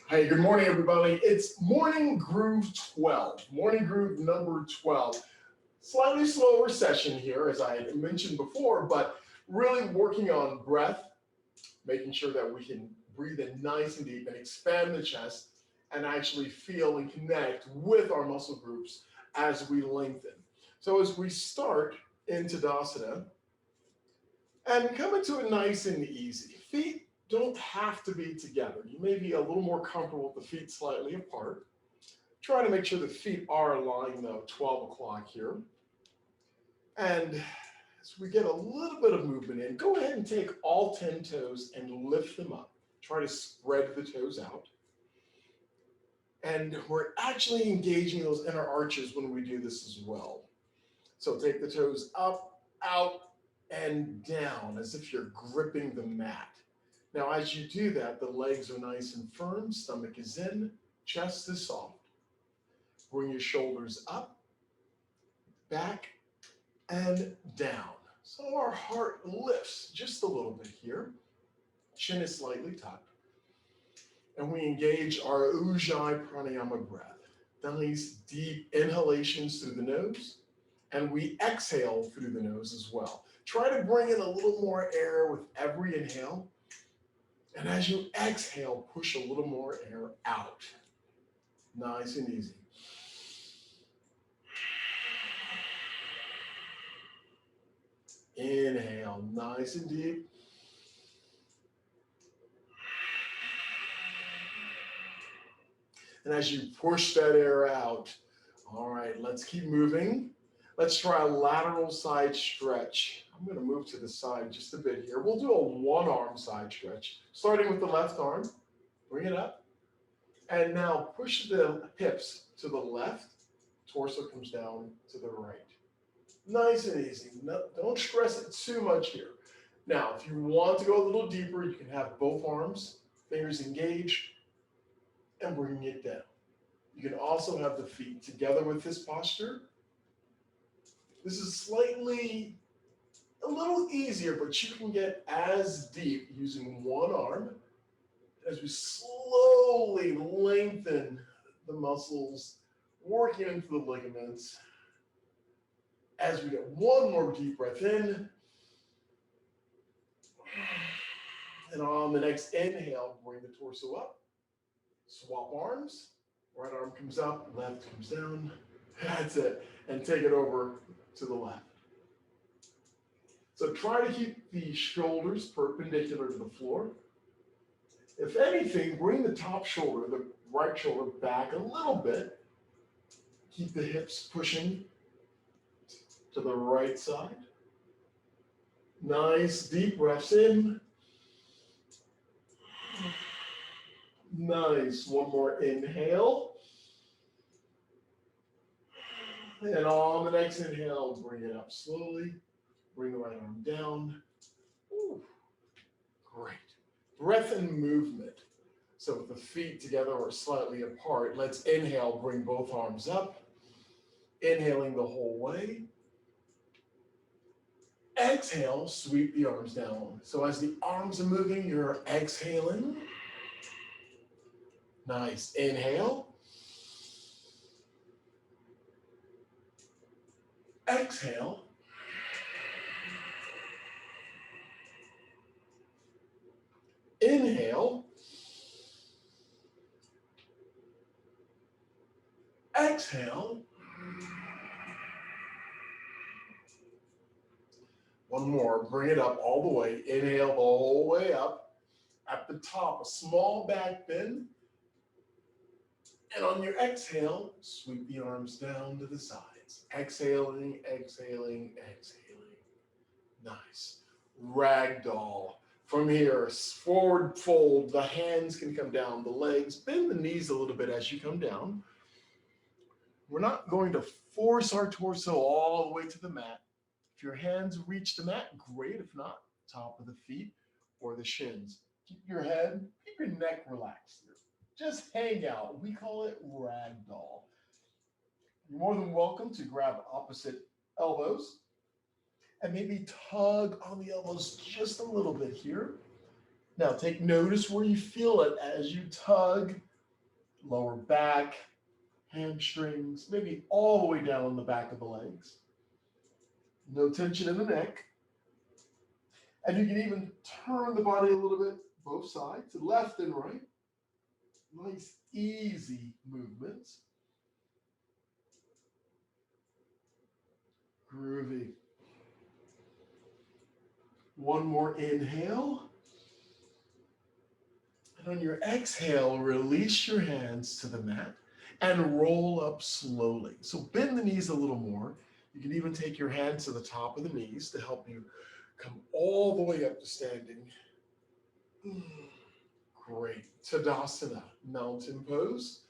Hey, good morning, everybody. It's Morning Groove 12, Morning Groove number 12. Slightly slower session here, as I had mentioned before, but really working on breath, making sure that we can breathe in nice and deep and expand the chest and actually feel and connect with our muscle groups as we lengthen. So, as we start into Tadasana, and come into it nice and easy. Feet don't have to be together. You may be a little more comfortable with the feet slightly apart. Try to make sure the feet are aligned though, 12 o'clock here. And as we get a little bit of movement in, go ahead and take all 10 toes and lift them up. Try to spread the toes out. And we're actually engaging those inner arches when we do this as well. So take the toes up, out, and down as if you're gripping the mat. Now, as you do that, the legs are nice and firm, stomach is in, chest is soft. Bring your shoulders up, back, and down. So our heart lifts just a little bit here. Chin is slightly tucked. And we engage our Ujjayi Pranayama breath. Nice deep inhalations through the nose. And we exhale through the nose as well. Try to bring in a little more air with every inhale. And as you exhale, push a little more air out. Nice and easy. Inhale, nice and deep. And as you push that air out, all right, let's keep moving. Let's try a lateral side stretch. I'm going to move to the side just a bit here. We'll do a one-arm side stretch, starting with the left arm. Bring it up. And now push the hips to the left. Torso comes down to the right. Nice and easy. No, don't stress it too much here. Now, if you want to go a little deeper, you can have both arms, fingers engaged, and bring it down. You can also have the feet together with this posture. This is slightly a little easier, but you can get as deep using one arm as we slowly lengthen the muscles, working into the ligaments. As we get one more deep breath in, and on the next inhale, bring the torso up, swap arms, right arm comes up, left comes down, that's it, and take it over to the left. So try to keep the shoulders perpendicular to the floor. If anything, bring the top shoulder, the right shoulder back a little bit. Keep the hips pushing to the right side. Nice deep breaths in. Nice. One more inhale. And on the next inhale, bring it up slowly. Bring the right arm down. Ooh, great. Breath and movement. So with the feet together or slightly apart, let's inhale, bring both arms up. Inhaling the whole way. Exhale, sweep the arms down. So as the arms are moving, you're exhaling. Nice. Inhale. Exhale. Inhale. Exhale. One more. Bring it up all the way. Inhale the whole way up. At the top, a small back bend. And on your exhale, sweep the arms down to the sides. Exhaling, exhaling, exhaling. Nice. Ragdoll. From here, forward fold. The hands can come down. The legs. Bend the knees a little bit as you come down. We're not going to force our torso all the way to the mat. If your hands reach the mat, great. If not, top of the feet or the shins. Keep your head, keep your neck relaxed here. Just hang out. We call it ragdoll. You're more than welcome to grab opposite elbows and maybe tug on the elbows just a little bit here. Now take notice where you feel it as you tug lower back, hamstrings, maybe all the way down the back of the legs. No tension in the neck. And you can even turn the body a little bit, both sides, to left and right. Nice, easy movements. Groovy. One more inhale. And on your exhale, release your hands to the mat and roll up slowly. So bend the knees a little more. You can even take your hands to the top of the knees to help you come all the way up to standing. Great. Tadasana, mountain pose.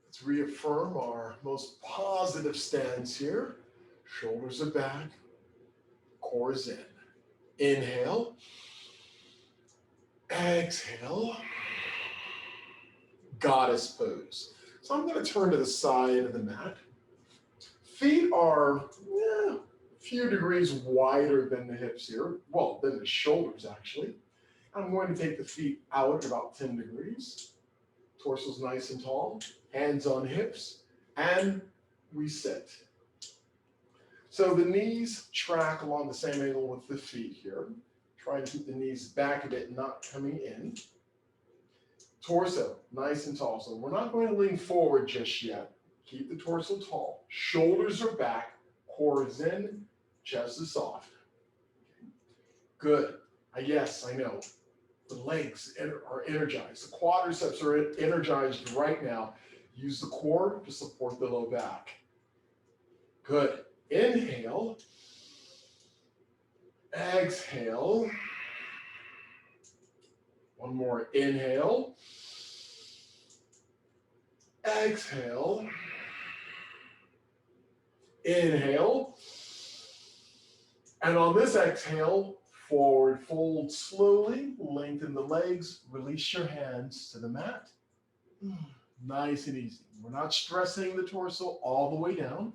Let's reaffirm our most positive stance here. Shoulders are back, core is in. Inhale. Exhale. Goddess pose. So I'm going to turn to the side of the mat. Feet are a few degrees wider than the hips here. Well, than the shoulders, actually. I'm going to take the feet out about 10 degrees. Torso's nice and tall. Hands on hips. And we sit. So the knees track along the same angle with the feet here. Try to keep the knees back a bit, not coming in. Torso, nice and tall. So we're not going to lean forward just yet. Keep the torso tall. Shoulders are back, core is in, chest is soft. Good. Yes, I know. The legs are energized. The quadriceps are energized right now. Use the core to support the low back. Good. Inhale. Exhale. One more. Inhale. Exhale. Inhale. And on this exhale, forward fold slowly, lengthen the legs, release your hands to the mat. Nice and easy. We're not stressing the torso all the way down,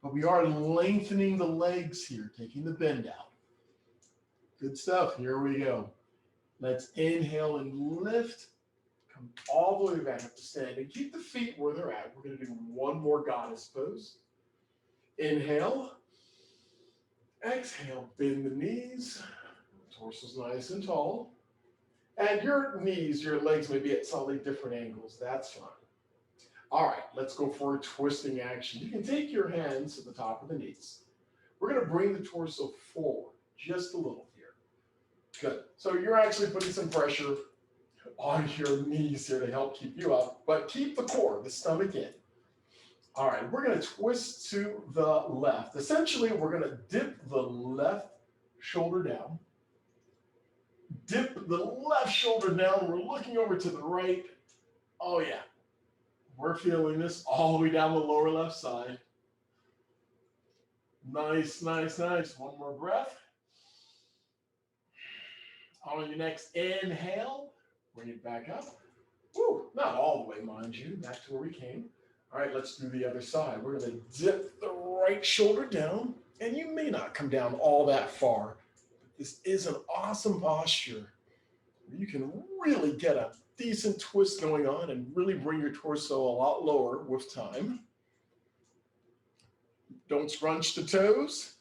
but we are lengthening the legs here, taking the bend out. Good stuff. Here we go. Let's inhale and lift. Come all the way back up to standing. Keep the feet where they're at. We're going to do one more goddess pose. Inhale. Exhale. Bend the knees. Torso's nice and tall. And your knees, your legs may be at slightly different angles. That's fine. All right, let's go for a twisting action. You can take your hands to the top of the knees. We're going to bring the torso forward just a little here. Good. So you're actually putting some pressure on your knees here to help keep you up, but keep the core, the stomach in. All right, we're going to twist to the left. Essentially, we're going to dip the left shoulder down. Dip the left shoulder down. We're looking over to the right. Oh, yeah. We're feeling this all the way down the lower left side. Nice, nice, nice. One more breath. On your next inhale, bring it back up. Woo, not all the way, mind you, back to where we came. All right, let's do the other side. We're going to dip the right shoulder down, and you may not come down all that far. But this is an awesome posture. You can really get a decent twist going on and really bring your torso a lot lower with time. Don't scrunch the toes.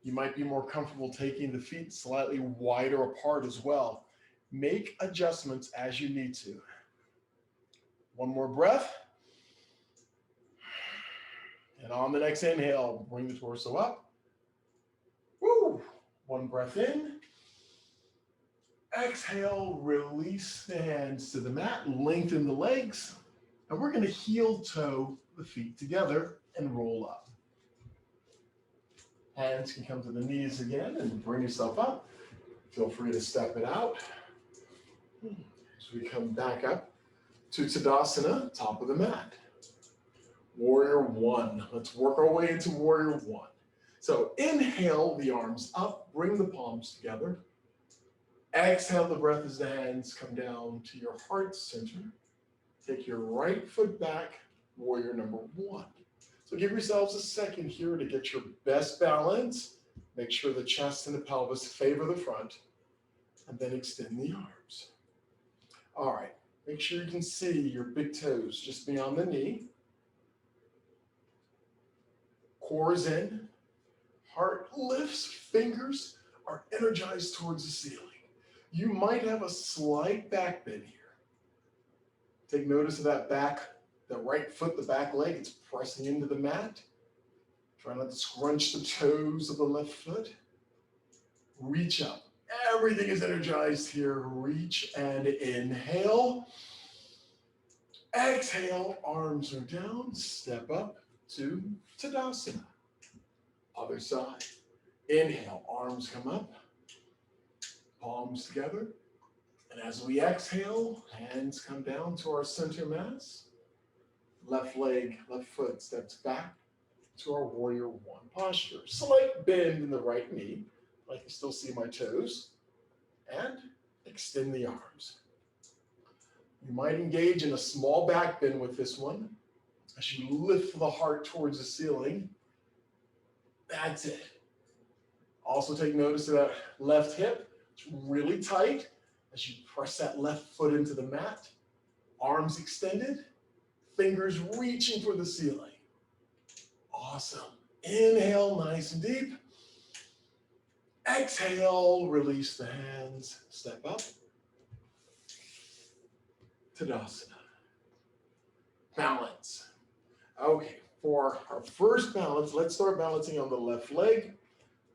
You might be more comfortable taking the feet slightly wider apart as well. Make adjustments as you need to. One more breath. And on the next inhale, bring the torso up. Woo! One breath in. Exhale, release the hands to the mat, lengthen the legs, and we're going to heel toe the feet together and roll up. Hands can come to the knees again and bring yourself up. Feel free to step it out. As we come back up to Tadasana, top of the mat. Warrior one. Let's work our way into Warrior one. So inhale the arms up, bring the palms together. Exhale the breath as the hands come down to your heart center. Take your right foot back, warrior number one. So give yourselves a second here to get your best balance. Make sure the chest and the pelvis favor the front, and then extend the arms. All right, Make sure you can see your big toes just beyond the knee. Core is in. Heart lifts, fingers are energized towards the ceiling. You might have a slight back bend here. Take notice of that back, the right foot, the back leg, it's pressing into the mat. Try not to scrunch the toes of the left foot. Reach up. Everything is energized here. Reach and inhale. Exhale, arms are down. Step up to Tadasana. Other side. Inhale, arms come up. Palms together. And as we exhale, hands come down to our center mass. Left leg, left foot steps back to our warrior one posture. Slight bend in the right knee. I can still see my toes. And extend the arms. You might engage in a small back bend with this one as you lift the heart towards the ceiling. That's it. Also take notice of that left hip. It's really tight as you press that left foot into the mat. Arms extended, fingers reaching for the ceiling. Awesome. Inhale, nice and deep. Exhale, release the hands, step up. Tadasana. Balance. Okay, for our first balance, let's start balancing on the left leg.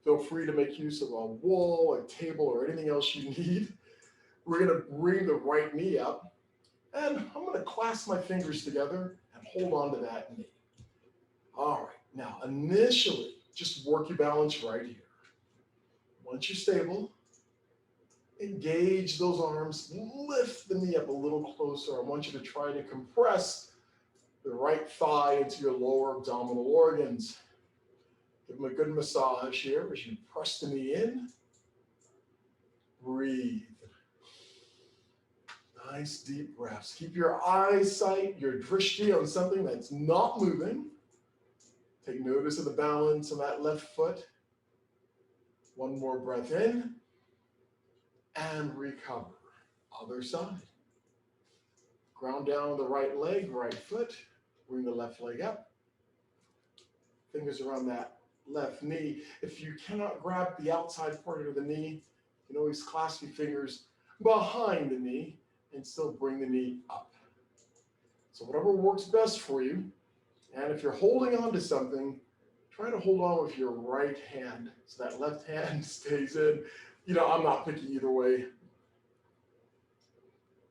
Feel free to make use of a wall, a table, or anything else you need. We're gonna bring the right knee up, and I'm gonna clasp my fingers together and hold on to that knee. All right, now initially, just work your balance right here. Once you're stable, engage those arms, lift the knee up a little closer. I want you to try to compress the right thigh into your lower abdominal organs. Give them a good massage here as you press the knee in. Breathe. Nice deep breaths. Keep your eyesight, your drishti on something that's not moving. Take notice of the balance on that left foot. One more breath in and recover. Other side. Ground down the right leg, right foot. Bring the left leg up. Fingers around that left knee. If you cannot grab the outside part of the knee, you can always clasp your fingers behind the knee and still bring the knee up. So whatever works best for you. And if you're holding on to something, try to hold on with your right hand so that left hand stays in. You know, I'm not picky either way.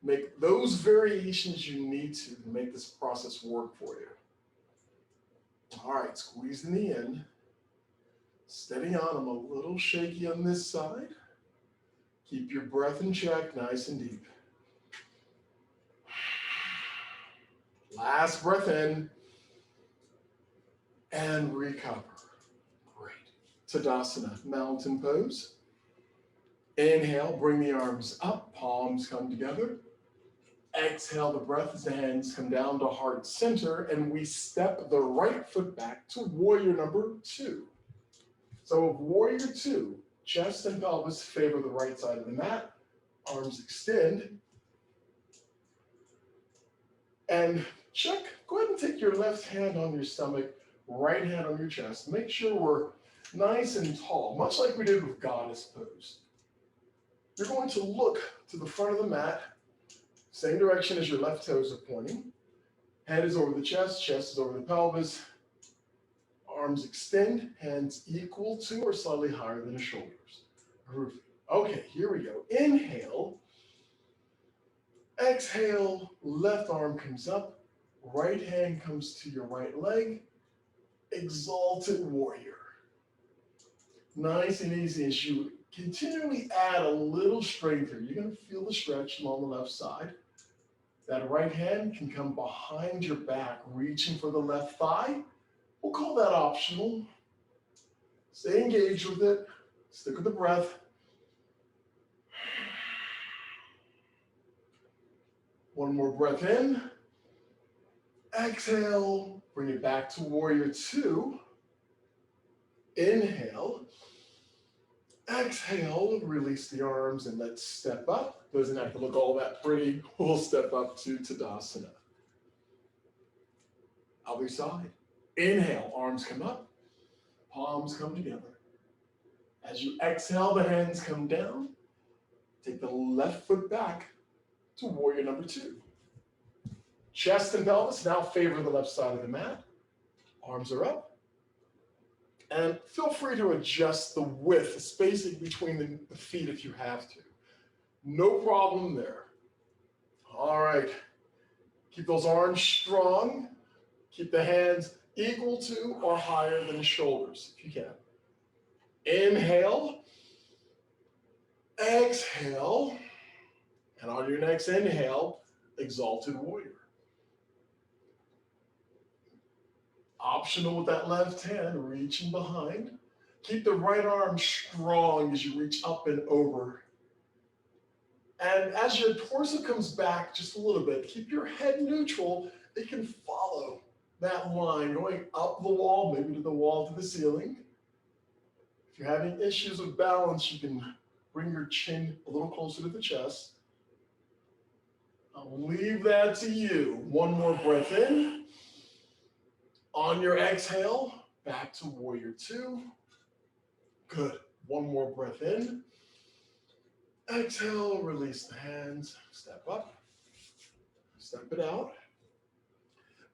Make those variations you need to make this process work for you. All right, squeeze the knee in. Steady on, I'm a little shaky on this side. Keep your breath in check, nice and deep. Last breath in. And recover. Great. Tadasana, mountain pose. Inhale, bring the arms up, palms come together. Exhale the breath as the hands come down to heart center, and we step the right foot back to warrior number two. So warrior two, chest and pelvis favor the right side of the mat, arms extend. And check, go ahead and take your left hand on your stomach, right hand on your chest. Make sure we're nice and tall, much like we did with goddess pose. You're going to look to the front of the mat, same direction as your left toes are pointing. Head is over the chest is over the pelvis. Arms extend, hands equal to or slightly higher than the shoulders. Groovy. Okay, here we go. Inhale. Exhale, left arm comes up, right hand comes to your right leg. Exalted warrior. Nice and easy as you continually add a little strength here. You're going to feel the stretch along the left side. That right hand can come behind your back, reaching for the left thigh. We'll call that optional. Stay engaged with it. Stick with the breath. One more breath in. Exhale. Bring it back to warrior two. Inhale. Exhale, release the arms and let's step up. Doesn't have to look all that pretty. We'll step up to Tadasana. Other side. Inhale, arms come up, palms come together. As you exhale, the hands come down. Take the left foot back to warrior number two. Chest and pelvis now favor the left side of the mat. Arms are up. And feel free to adjust the width, the spacing between the feet if you have to. No problem there. All right. Keep those arms strong. Keep the hands equal to or higher than the shoulders if you can. Inhale. Exhale. And on your next inhale, exalted warrior. Optional with that left hand, reaching behind. Keep the right arm strong as you reach up and over. And as your torso comes back just a little bit, keep your head neutral. It can follow that line going up the wall, maybe to the wall, to the ceiling. If you're having issues with balance, you can bring your chin a little closer to the chest. I'll leave that to you. One more breath in. On your exhale, back to warrior two. Good. One more breath in. Exhale, release the hands. Step up. Step it out.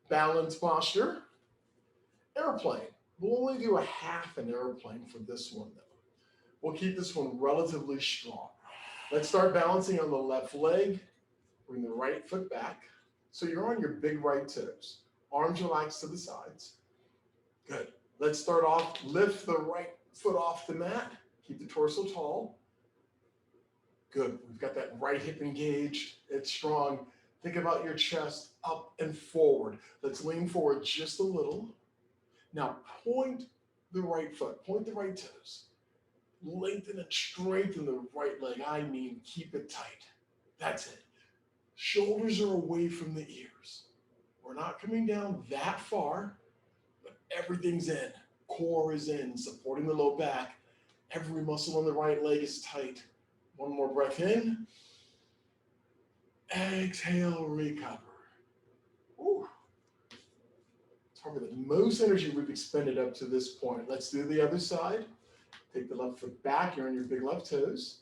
Balance posture. Airplane. We'll only do a half an airplane for this one, though. We'll keep this one relatively strong. Let's start balancing on the left leg. Bring the right foot back. So you're on your big right toes. Arms relaxed to the sides. Good. Let's start off. Lift the right foot off the mat. Keep the torso tall. Good. We've got that right hip engaged. It's strong. Think about your chest up and forward. Let's lean forward just a little. Now point the right foot. Point the right toes. Lengthen and strengthen the right leg. I mean, keep it tight. That's it. Shoulders are away from the ears. We're not coming down that far, but everything's in. Core is in, supporting the low back. Every muscle on the right leg is tight. One more breath in. Exhale, recover. Ooh. It's probably the most energy we've expended up to this point. Let's do the other side. Take the left foot back. You're on your big left toes.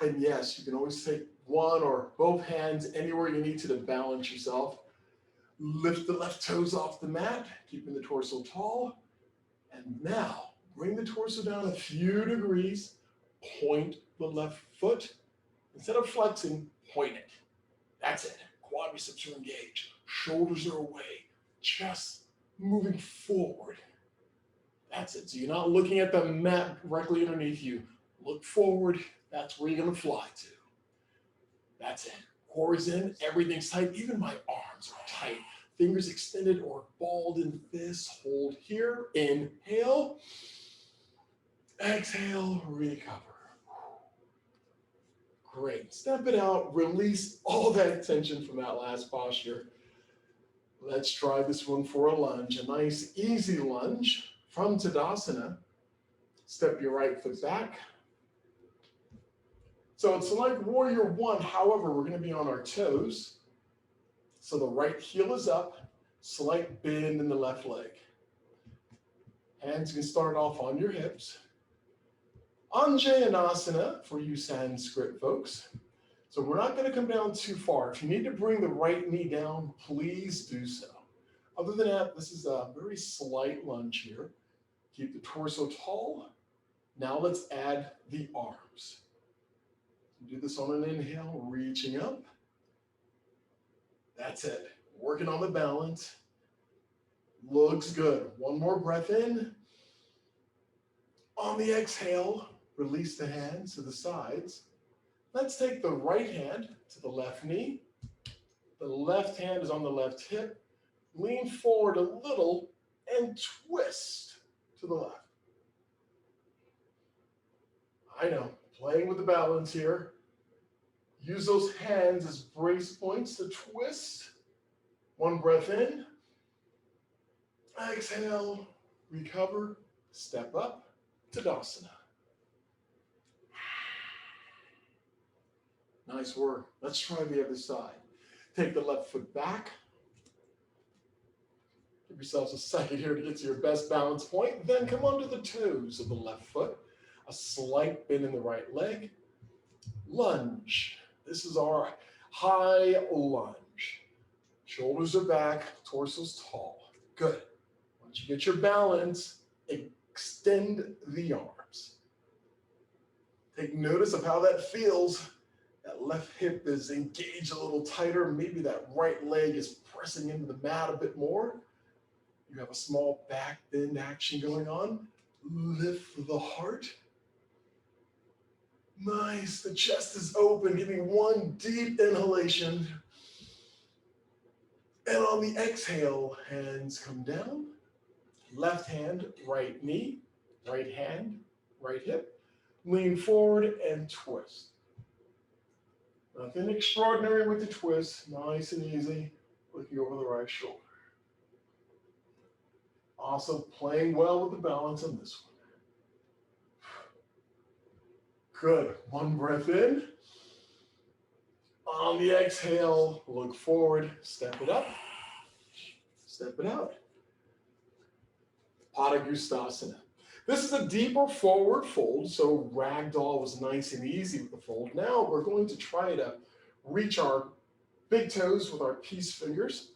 And yes, you can always take one or both hands anywhere you need to balance yourself. Lift the left toes off the mat, keeping the torso tall. And now, bring the torso down a few degrees. Point the left foot. Instead of flexing, point it. That's it. Quadriceps are engaged. Shoulders are away. Chest moving forward. That's it. So you're not looking at the mat directly underneath you. Look forward. That's where you're going to fly to. That's it. Core is in. Everything's tight. Even my arms are tight. Fingers extended or balled in fists. Hold here. Inhale. Exhale. Recover. Great. Step it out. Release all that tension from that last posture. Let's try this one for a lunge. A nice, easy lunge from Tadasana. Step your right foot back. So it's like warrior one. However, we're going to be on our toes. So the right heel is up. Slight bend in the left leg. Hands can start off on your hips. Anjayanasana for you Sanskrit folks. So we're not going to come down too far. If you need to bring the right knee down, please do so. Other than that, this is a very slight lunge here. Keep the torso tall. Now let's add the arms. Do this on an inhale, reaching up. That's it. Working on the balance. Looks good. One more breath in. On the exhale, release the hands to the sides. Let's take the right hand to the left knee. The left hand is on the left hip. Lean forward a little and twist to the left. I know, playing with the balance here. Use those hands as brace points to twist. One breath in. Exhale, recover, step up, Tadasana. Nice work. Let's try the other side. Take the left foot back. Give yourselves a second here to get to your best balance point. Then come onto the toes of the left foot. A slight bend in the right leg. Lunge. This is our high lunge. Shoulders are back, torso's tall. Good. Once you get your balance, extend the arms. Take notice of how that feels. That left hip is engaged a little tighter. Maybe that right leg is pressing into the mat a bit more. You have a small back bend action going on. Lift the heart. Nice. The chest is open. Give me one deep inhalation. And on the exhale, hands come down. Left hand, right knee. Right hand, right hip. Lean forward and twist. Nothing extraordinary with the twist. Nice and easy. Looking over the right shoulder. Also playing well with the balance on this one. Good. One breath in. On the exhale, look forward, step it up, step it out. Padangusthasana. This is a deeper forward fold, so ragdoll was nice and easy with the fold. Now we're going to try to reach our big toes with our peace fingers.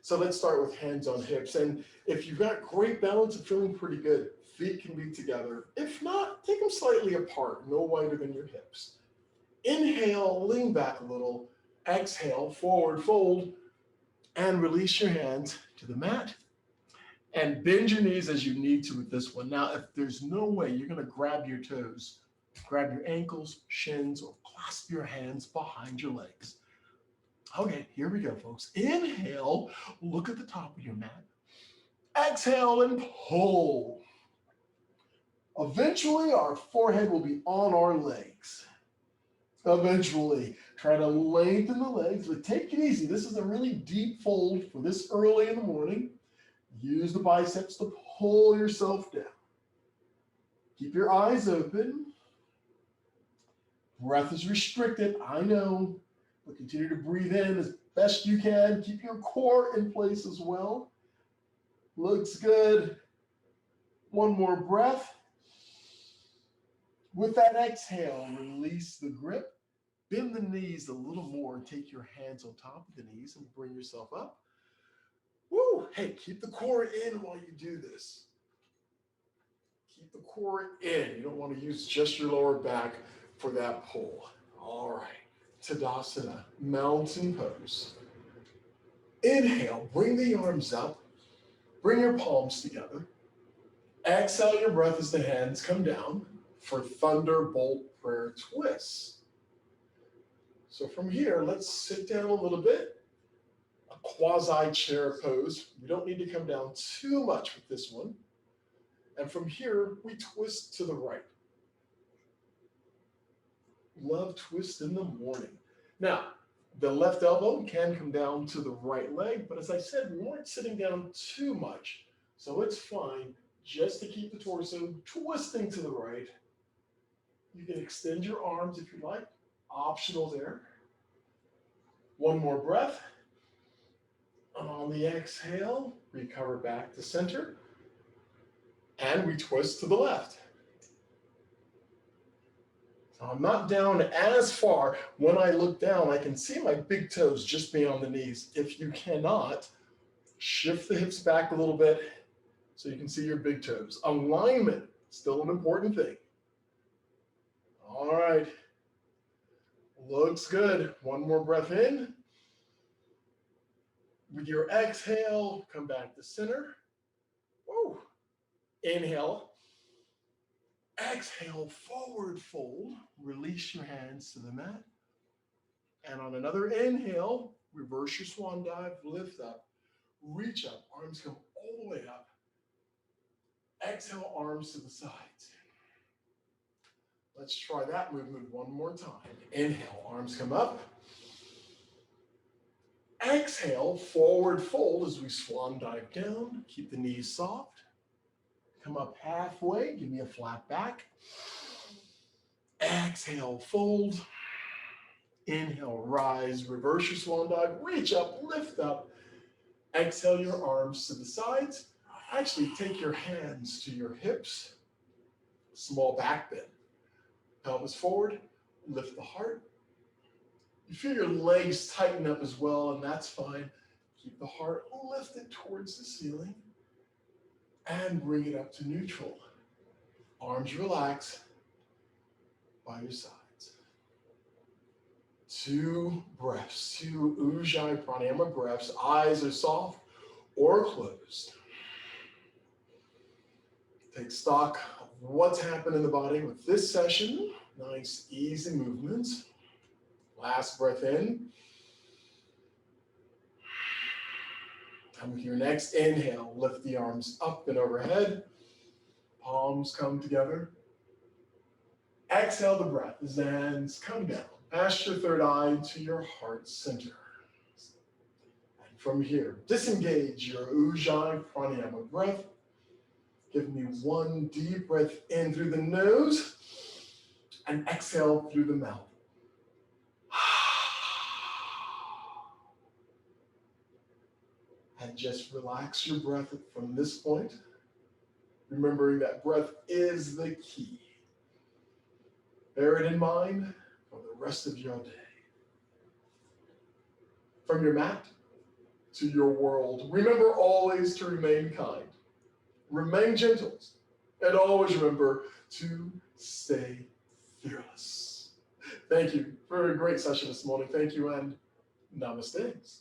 So let's start with hands on hips. And if you've got great balance and feeling pretty good, feet can be together. If not, take them slightly apart, no wider than your hips. Inhale, lean back a little. Exhale, forward fold, and release your hands to the mat. And bend your knees as you need to with this one. Now, if there's no way, you're going to grab your toes, grab your ankles, shins, or clasp your hands behind your legs. Okay, here we go, folks. Inhale, look at the top of your mat. Exhale and pull. Eventually, our forehead will be on our legs. Eventually, try to lengthen the legs, but take it easy. This is a really deep fold for this early in the morning. Use the biceps to pull yourself down. Keep your eyes open. Breath is restricted, I know, but continue to breathe in as best you can. Keep your core in place as well. Looks good. One more breath. With that exhale, release the grip. Bend the knees a little more and take your hands on top of the knees and bring yourself up. Woo! Hey, keep the core in while you do this. Keep the core in. You don't want to use just your lower back for that pull. All right. Tadasana, mountain pose. Inhale, bring the arms up. Bring your palms together. Exhale your breath as the hands come down for Thunderbolt Prayer Twist. So from here, let's sit down a little bit. A quasi-chair pose. We don't need to come down too much with this one. And from here, we twist to the right. Love twist in the morning. Now, the left elbow can come down to the right leg, but as I said, we weren't sitting down too much. So it's fine just to keep the torso twisting to the right. You can extend your arms if you like. Optional there. One more breath. On the exhale, recover back to center. And we twist to the left. So I'm not down as far. When I look down, I can see my big toes just beyond the knees. If you cannot, shift the hips back a little bit so you can see your big toes. Alignment, still an important thing. All right. Looks good. One more breath in. With your exhale, come back to center. Woo. Inhale. Exhale, forward fold. Release your hands to the mat. And on another inhale, reverse your swan dive, lift up, reach up, arms come all the way up. Exhale, arms to the sides. Let's try that movement one more time. Inhale, arms come up. Exhale, forward fold as we swan dive down. Keep the knees soft. Come up halfway, give me a flat back. Exhale, fold. Inhale, rise, reverse your swan dive, reach up, lift up. Exhale your arms to the sides. Actually, take your hands to your hips, small back bend. Pelvis forward, lift the heart. You feel your legs tighten up as well, and that's fine. Keep the heart lifted towards the ceiling and bring it up to neutral. Arms relax by your sides. 2 breaths, 2 Ujjayi Pranayama breaths. Eyes are soft or closed. Take stock of what's happened in the body with this session. Nice, easy movements. Last breath in. And with your next inhale, lift the arms up and overhead. Palms come together. Exhale the breath as the hands come down. Pass your third eye to your heart center. And from here, disengage your Ujjayi Pranayama breath. Give me 1 deep breath in through the nose and exhale through the mouth. And just relax your breath from this point, remembering that breath is the key. Bear it in mind for the rest of your day. From your mat to your world, remember always to remain kind, remain gentle, and always remember to stay fearless. Thank you for a great session this morning. Thank you and namaste.